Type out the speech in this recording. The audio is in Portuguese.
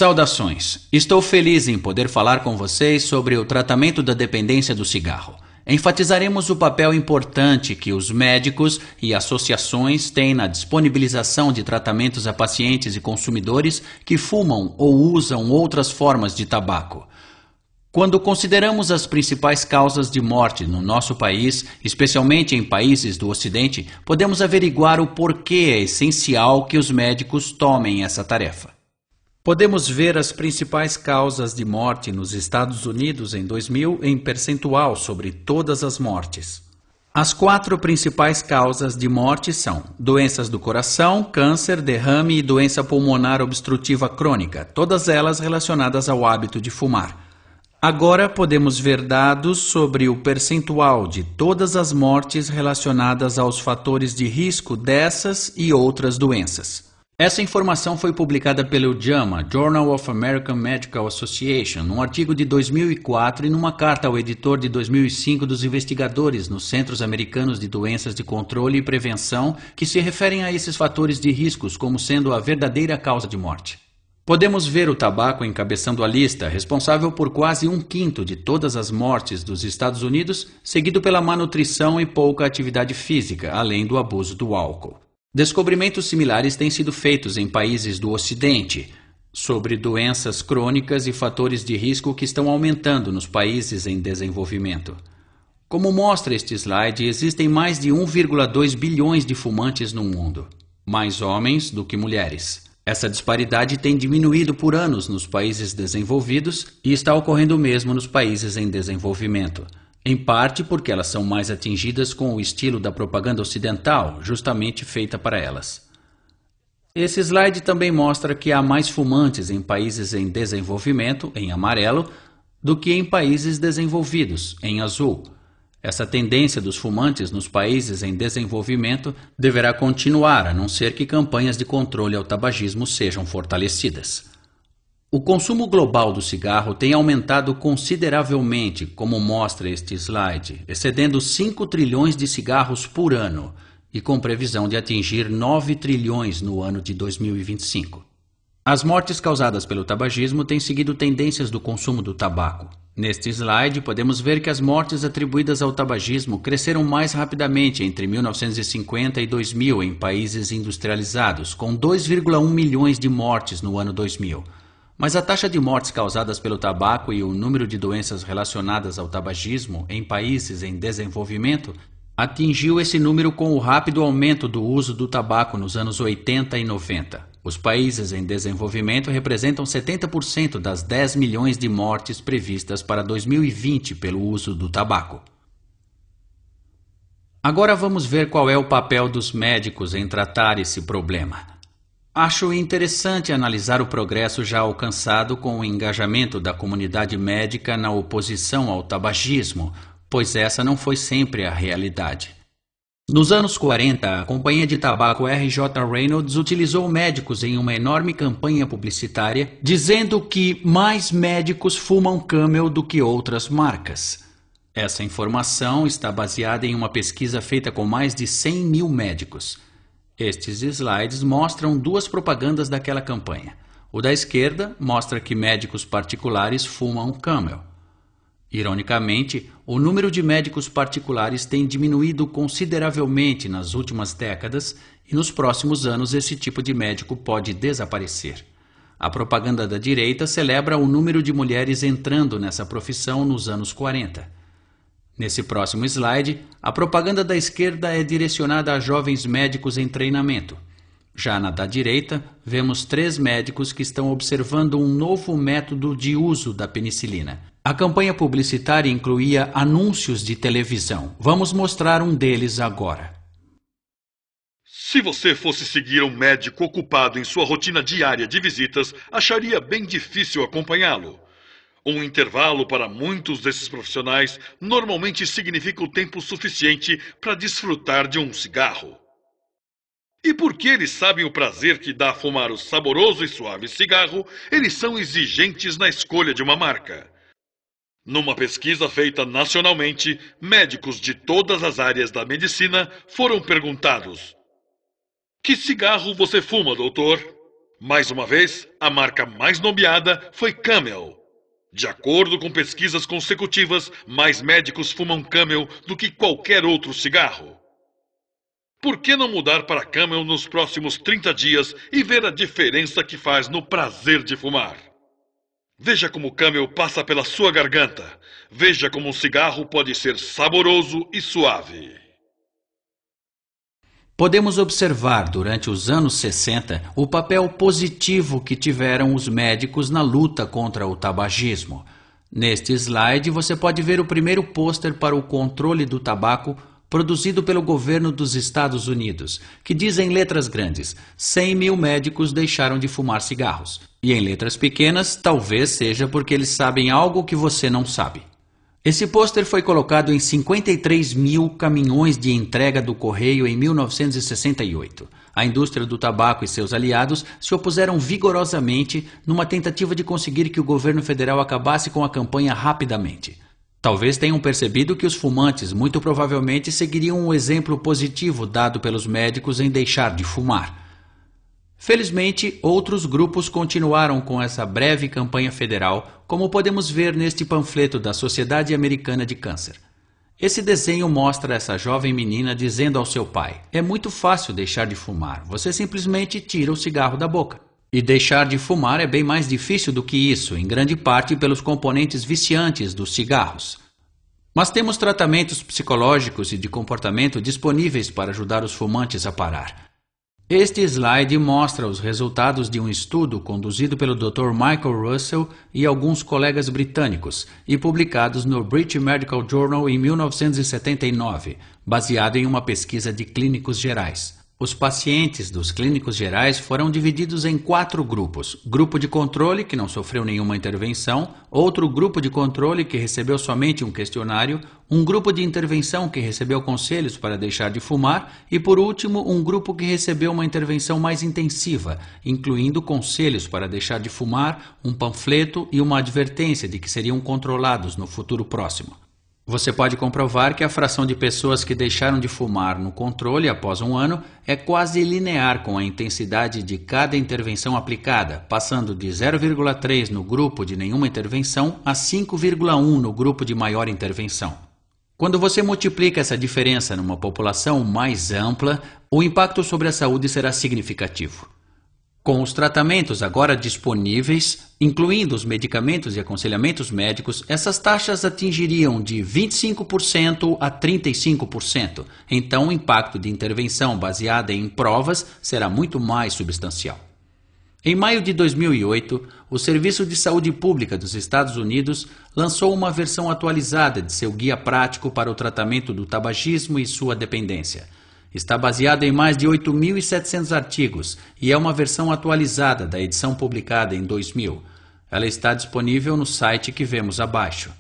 Saudações! Estou feliz em poder falar com vocês sobre o tratamento da dependência do cigarro. Enfatizaremos o papel importante que os médicos e associações têm na disponibilização de tratamentos a pacientes e consumidores que fumam ou usam outras formas de tabaco. Quando consideramos as principais causas de morte no nosso país, especialmente em países do Ocidente, podemos averiguar o porquê é essencial que os médicos tomem essa tarefa. Podemos ver as principais causas de morte nos Estados Unidos em 2000 em percentual sobre todas as mortes. As 4 principais causas de morte são doenças do coração, câncer, derrame e doença pulmonar obstrutiva crônica, todas elas relacionadas ao hábito de fumar. Agora podemos ver dados sobre o percentual de todas as mortes relacionadas aos fatores de risco dessas e outras doenças. Essa informação foi publicada pelo JAMA, Journal of American Medical Association, num artigo de 2004 e numa carta ao editor de 2005 dos investigadores nos Centros Americanos de Doenças de Controle e Prevenção, que se referem a esses fatores de riscos como sendo a verdadeira causa de morte. Podemos ver o tabaco encabeçando a lista, responsável por quase 1/5 de todas as mortes dos Estados Unidos, seguido pela malnutrição e pouca atividade física, além do abuso do álcool. Descobrimentos similares têm sido feitos em países do Ocidente sobre doenças crônicas e fatores de risco que estão aumentando nos países em desenvolvimento. Como mostra este slide, existem mais de 1,2 bilhões de fumantes no mundo, mais homens do que mulheres. Essa disparidade tem diminuído por anos nos países desenvolvidos e está ocorrendo mesmo nos países em desenvolvimento. Em parte porque elas são mais atingidas com o estilo da propaganda ocidental, justamente feita para elas. Esse slide também mostra que há mais fumantes em países em desenvolvimento, em amarelo, do que em países desenvolvidos, em azul. Essa tendência dos fumantes nos países em desenvolvimento deverá continuar, a não ser que campanhas de controle ao tabagismo sejam fortalecidas. O consumo global do cigarro tem aumentado consideravelmente, como mostra este slide, excedendo 5 trilhões de cigarros por ano e com previsão de atingir 9 trilhões no ano de 2025. As mortes causadas pelo tabagismo têm seguido tendências do consumo do tabaco. Neste slide, podemos ver que as mortes atribuídas ao tabagismo cresceram mais rapidamente entre 1950 e 2000 em países industrializados, com 2,1 milhões de mortes no ano 2000. Mas a taxa de mortes causadas pelo tabaco e o número de doenças relacionadas ao tabagismo em países em desenvolvimento atingiu esse número com o rápido aumento do uso do tabaco nos anos 80 e 90. Os países em desenvolvimento representam 70% das 10 milhões de mortes previstas para 2020 pelo uso do tabaco. Agora vamos ver qual é o papel dos médicos em tratar esse problema. Acho interessante analisar o progresso já alcançado com o engajamento da comunidade médica na oposição ao tabagismo, pois essa não foi sempre a realidade. Nos anos 40, a companhia de tabaco R.J. Reynolds utilizou médicos em uma enorme campanha publicitária, dizendo que mais médicos fumam Camel do que outras marcas. Essa informação está baseada em uma pesquisa feita com mais de 100 mil médicos. Estes slides mostram 2 propagandas daquela campanha. O da esquerda mostra que médicos particulares fumam Camel. Ironicamente, o número de médicos particulares tem diminuído consideravelmente nas últimas décadas e nos próximos anos esse tipo de médico pode desaparecer. A propaganda da direita celebra o número de mulheres entrando nessa profissão nos anos 40. Nesse próximo slide, a propaganda da esquerda é direcionada a jovens médicos em treinamento. Já na da direita, vemos 3 médicos que estão observando um novo método de uso da penicilina. A campanha publicitária incluía anúncios de televisão. Vamos mostrar um deles agora. Se você fosse seguir um médico ocupado em sua rotina diária de visitas, acharia bem difícil acompanhá-lo. Um intervalo para muitos desses profissionais normalmente significa o tempo suficiente para desfrutar de um cigarro. E porque eles sabem o prazer que dá fumar o saboroso e suave cigarro, eles são exigentes na escolha de uma marca. Numa pesquisa feita nacionalmente, médicos de todas as áreas da medicina foram perguntados: "Que cigarro você fuma, doutor?" Mais uma vez, a marca mais nomeada foi Camel. De acordo com pesquisas consecutivas, mais médicos fumam Camel do que qualquer outro cigarro. Por que não mudar para Camel nos próximos 30 dias e ver a diferença que faz no prazer de fumar? Veja como o Camel passa pela sua garganta. Veja como um cigarro pode ser saboroso e suave. Podemos observar durante os anos 60 o papel positivo que tiveram os médicos na luta contra o tabagismo. Neste slide você pode ver o primeiro pôster para o controle do tabaco produzido pelo governo dos Estados Unidos, que diz em letras grandes: 100 mil médicos deixaram de fumar cigarros. E em letras pequenas, talvez seja porque eles sabem algo que você não sabe. Esse pôster foi colocado em 53 mil caminhões de entrega do correio em 1968. A indústria do tabaco e seus aliados se opuseram vigorosamente numa tentativa de conseguir que o governo federal acabasse com a campanha rapidamente. Talvez tenham percebido que os fumantes muito provavelmente seguiriam o exemplo positivo dado pelos médicos em deixar de fumar. Felizmente, outros grupos continuaram com essa breve campanha federal, como podemos ver neste panfleto da Sociedade Americana de Câncer. Esse desenho mostra essa jovem menina dizendo ao seu pai: "É muito fácil deixar de fumar, você simplesmente tira o cigarro da boca." E deixar de fumar é bem mais difícil do que isso, em grande parte pelos componentes viciantes dos cigarros. Mas temos tratamentos psicológicos e de comportamento disponíveis para ajudar os fumantes a parar. Este slide mostra os resultados de um estudo conduzido pelo Dr. Michael Russell e alguns colegas britânicos e publicados no British Medical Journal em 1979, baseado em uma pesquisa de clínicos gerais. Os pacientes dos clínicos gerais foram divididos em 4 grupos: grupo de controle, que não sofreu nenhuma intervenção, outro grupo de controle, que recebeu somente um questionário, um grupo de intervenção, que recebeu conselhos para deixar de fumar, e por último, um grupo que recebeu uma intervenção mais intensiva, incluindo conselhos para deixar de fumar, um panfleto e uma advertência de que seriam controlados no futuro próximo. Você pode comprovar que a fração de pessoas que deixaram de fumar no controle após um ano é quase linear com a intensidade de cada intervenção aplicada, passando de 0,3 no grupo de nenhuma intervenção a 5,1 no grupo de maior intervenção. Quando você multiplica essa diferença numa população mais ampla, o impacto sobre a saúde será significativo. Com os tratamentos agora disponíveis, incluindo os medicamentos e aconselhamentos médicos, essas taxas atingiriam de 25% a 35%. Então, o impacto de intervenção baseada em provas será muito mais substancial. Em maio de 2008, o Serviço de Saúde Pública dos Estados Unidos lançou uma versão atualizada de seu guia prático para o tratamento do tabagismo e sua dependência. Está baseado em mais de 8.700 artigos e é uma versão atualizada da edição publicada em 2000. Ela está disponível no site que vemos abaixo.